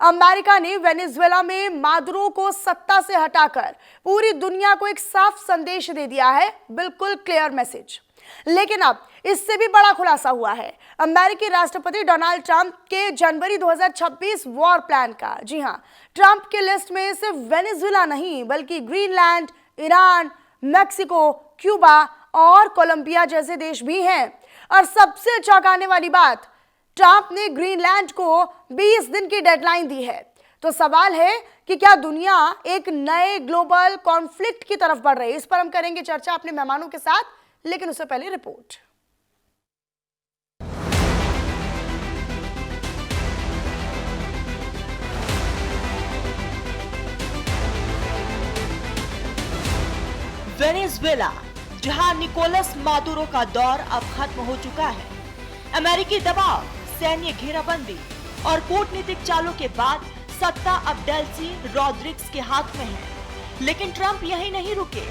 America ने Venezuela में Maduro को सत्ता से हटाकर पूरी दुनिया को एक साफ संदेश दे दिया है, बिल्कुल क्लियर मैसेज। लेकिन अब इससे भी बड़ा खुलासा हुआ है अमेरिकी राष्ट्रपति डोनाल्ड ट्रंप के जनवरी 2026 वॉर प्लान का। जी हां, ट्रंप की लिस्ट में सिर्फ वेनेजुएला नहीं बल्कि ग्रीनलैंड, ईरान, मैक्सिको, क्यूबा और कोलंबिया जैसे देश भी हैं। और सबसे चौंकाने वाली बात, ट्रंप ने ग्रीनलैंड को 20 दिन की डेडलाइन दी है। तो सवाल है कि क्या दुनिया एक नए ग्लोबल कॉन्फ्लिक्ट की तरफ बढ़ रही है? इस पर हम करेंगे चर्चा अपने मेहमानों के साथ, लेकिन उससे पहले रिपोर्ट। वेनेजुएला, जहां निकोलस मादुरो का दौर अब खत्म हो चुका है। अमेरिकी दबाव, सैन्य घेराबंदी और कूटनीतिक चालों के बाद सत्ता अब डेल्सी रॉड्रिग्स के हाथ में है। लेकिन ट्रंप यहीं नहीं रुके।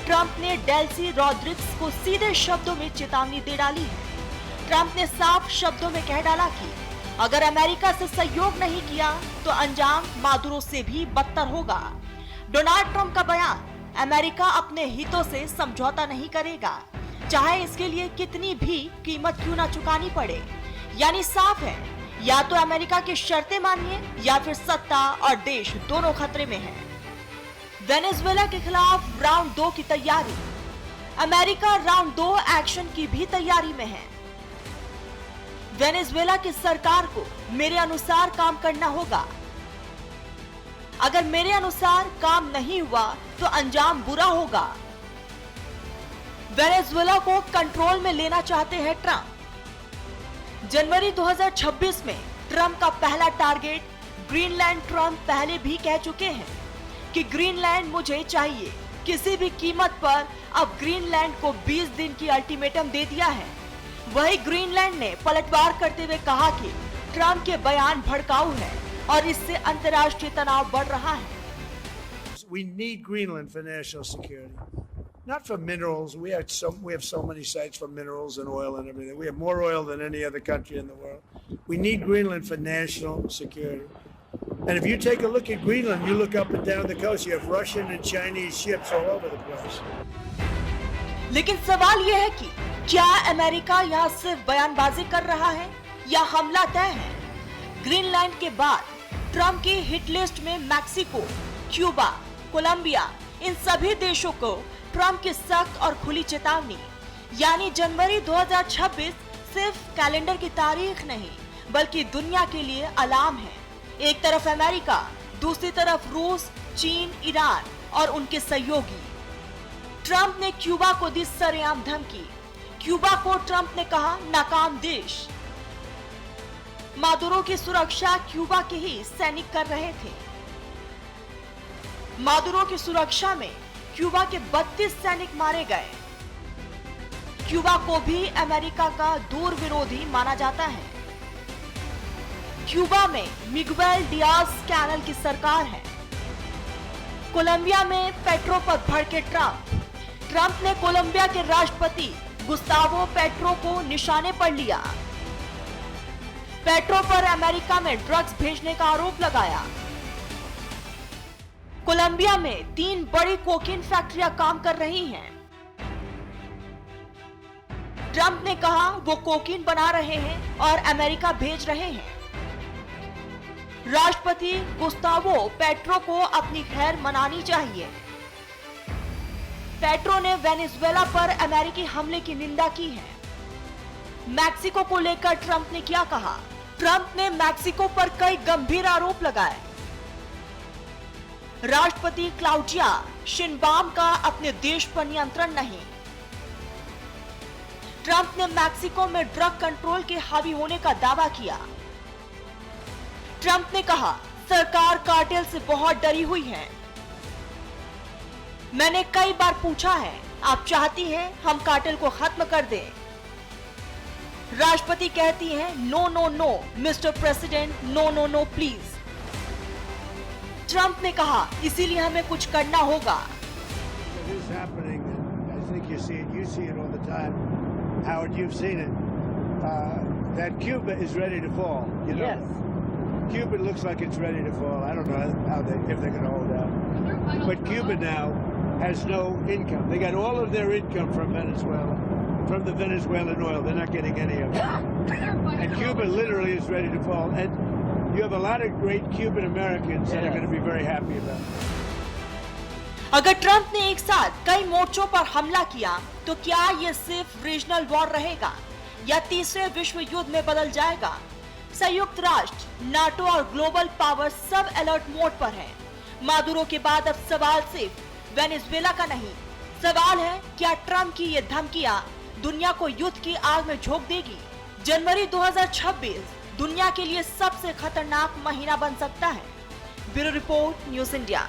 ट्रंप ने डेल्सी रॉड्रिग्स को सीधे शब्दों में चेतावनी दे डाली है। ट्रंप ने साफ शब्दों में कह डाला कि अगर अमेरिका से सहयोग नहीं किया तो अंजाम मादुरो से भी बदतर होगा। डोनाल्ड ट्रंप का बयान, अमेरिका अपने हितों से समझौता नहीं करेगा, चाहे इसके लिए कितनी भी कीमत क्यों ना चुकानी पड़े। यानी साफ है, या तो अमेरिका की शर्तें मानिए या फिर सत्ता और देश दोनों खतरे में हैं। वेनेजुएला के खिलाफ राउंड 2 की तैयारी। अमेरिका राउंड 2 एक्शन की भी तैयारी में है। वेनेजुएला की सरकार को मेरे अनुसार काम करना होगा। अगर मेरे अनुसार काम नहीं हुआ तो अंजाम बुरा होगा। वेनेजुएला को कंट्रोल में लेना चाहते हैं ट्रंप। जनवरी 2026 में ट्रंप का पहला टारगेट ग्रीनलैंड। ट्रंप पहले भी कह चुके हैं कि ग्रीनलैंड मुझे चाहिए किसी भी कीमत पर। अब ग्रीनलैंड को 20 दिन की अल्टीमेटम दे दिया है। वही ग्रीनलैंड ने पलटवार करते हुए कहा कि ट्रंप के बयान भड़काऊ है और इससे अंतर्राष्ट्रीय तनाव बढ़ रहा है। We need Greenland for national security, not for minerals. We have so many sites for minerals and oil and everything. We have more oil than any other country in the world. We need Greenland for national security. And if you take a look at Greenland, you look up and down the coast, you have Russian and Chinese ships all over the place. लेकिन सवाल यह है कि क्या America यहाँ सिर्फ बयानबाजी कर रहा है या हमला तय है? ग्रीनलैंड के बाद ट्रंप की हिट लिस्ट में मैक्सिको, क्यूबा, कोलंबिया, इन सभी देशों को ट्रंप की सख्त और खुली चेतावनी। यानी जनवरी 2026 सिर्फ कैलेंडर की तारीख नहीं बल्कि दुनिया के लिए अलार्म है। एक तरफ अमेरिका, दूसरी तरफ रूस, चीन, ईरान और उनके सहयोगी। ट्रंप ने क्यूबा को दी सरेआम धमकी। क्यूबा को ट्रंप ने कहा नाकाम देश। मादुरो की सुरक्षा क्यूबा के ही सैनिक कर रहे थे। मादुरो की सुरक्षा में क्यूबा के 32 सैनिक मारे गए। क्यूबा को भी अमेरिका का दूर विरोधी माना जाता है। क्यूबा में मिगुएल डियाज कैनल की सरकार है। कोलंबिया में पेट्रो पर भड़के ट्रंप। ट्रंप ने कोलंबिया के राष्ट्रपति गुस्तावो पेट्रो को निशाने पर लिया। पेट्रो पर अमेरिका में ड्रग्स भेजने का आरोप लगाया। कोलंबिया में 3 बड़ी कोकीन फैक्ट्रियां काम कर रही हैं। ट्रंप ने कहा वो कोकीन बना रहे हैं और अमेरिका भेज रहे हैं। राष्ट्रपति गुस्तावो पेट्रो को अपनी खैर मनानी चाहिए। पेट्रो ने वेनेजुएला पर अमेरिकी हमले की निंदा की है। मैक्सिको को लेकर ट्रंप ने क्या कहा? ट्रंप ने मैक्सिको पर कई गंभीर आरोप लगाए। राष्ट्रपति क्लाउडिया शिनबाम का अपने देश पर नियंत्रण नहीं। ट्रंप ने मैक्सिको में ड्रग कंट्रोल के हावी होने का दावा किया। ट्रंप ने कहा सरकार कार्टेल से बहुत डरी हुई है। मैंने कई बार पूछा है, आप चाहती हैं हम कार्टेल को खत्म कर दें? राष्ट्रपति कहती हैं no no no mister president, no no no please. Trump ने कहा इसीलिए हमें कुछ करना होगा। Howard, you've seen it. That Cuba is ready to fall. You know? Yes. Cuba looks like it's ready to fall. I don't know if they're going to hold out. But Cuba now has no income. They got all of their income from Venezuela, from the Venezuelan oil. They're not getting any of it. And Cuba literally is ready to fall. And you have a lot of great Cuban Americans that are going to be very happy about it. अगर Trump ने एक साथ कई मोर्चों पर हमला किया तो क्या ये सिर्फ रीजनल वॉर रहेगा या तीसरे विश्व युद्ध में बदल जाएगा? संयुक्त राष्ट्र, नाटो और ग्लोबल पावर सब अलर्ट मोड पर हैं। मादुरो के बाद अब सवाल सिर्फ वेनेजुएला का नहीं, सवाल है क्या ट्रंप की ये धमकियां दुनिया को युद्ध की आग में झोंक देगी? जनवरी 2026 दुनिया के लिए सबसे खतरनाक महीना बन सकता है। Bureau report, news India.